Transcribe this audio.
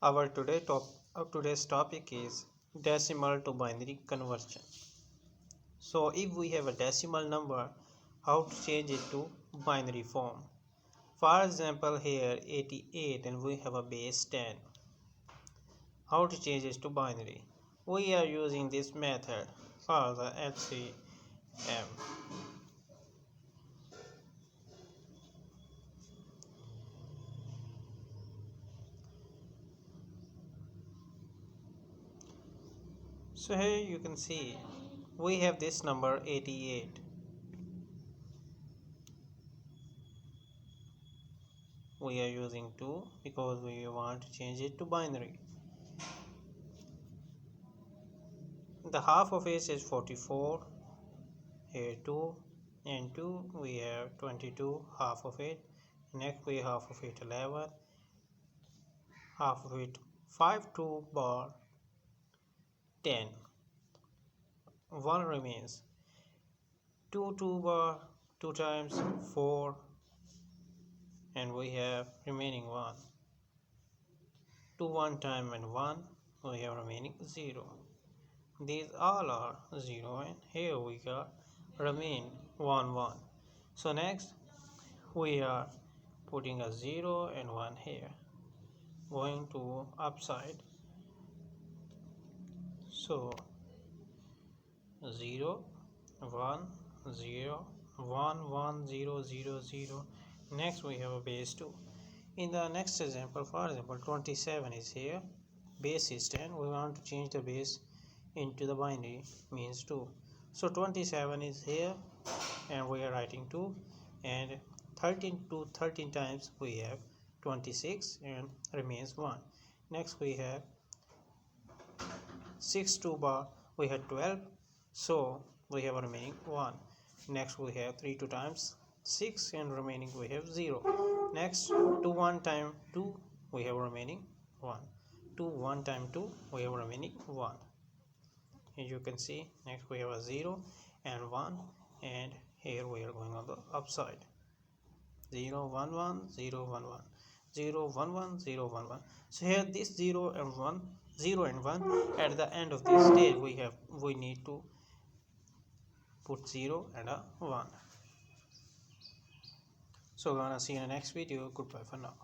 Today's topic is decimal to binary conversion. So if we have a decimal number, how to change it to binary form? For example, here 88 and we have a base 10. How to change it to binary? We are using this method for the LCM. So here you can see we have this number 88. We are using 2 because we want to change it to binary. The half of it is 44. Here 2 and 2 we have 22, half of it. Next we half of it 11, half of it 5 2 bar 10. 1 remains. 2 2 bar 2 times 4, and we have remaining 1. 2 1 time and 1, we have remaining 0. These all are 0 and here we got remain 1 1. So next we are putting a 0 and 1 here, going to upside. So 0 1 0 1 1 0 0 0. Next we have a base 2. In the next example, for example 27 is here, base is 10. We want to change the base into the binary, means 2. So 27 is here and we are writing 2, and 13 times we have 26 and remains 1. Next we have 6 2 bar, we have 12, so we have remaining 1. Next we have 3 2 times 6 and remaining we have 0. Next 2 1 time 2, we have remaining 1. 2 1 time 2, we have remaining 1. As you can see, next we have a 0 and 1, and here we are going on the upside. 0 1 1 0 1 1 0 1 1 0 1 1. So here this 0 and 1 at the end of this stage we need to put 0 and a 1. So gonna see you in the next video. Goodbye for now.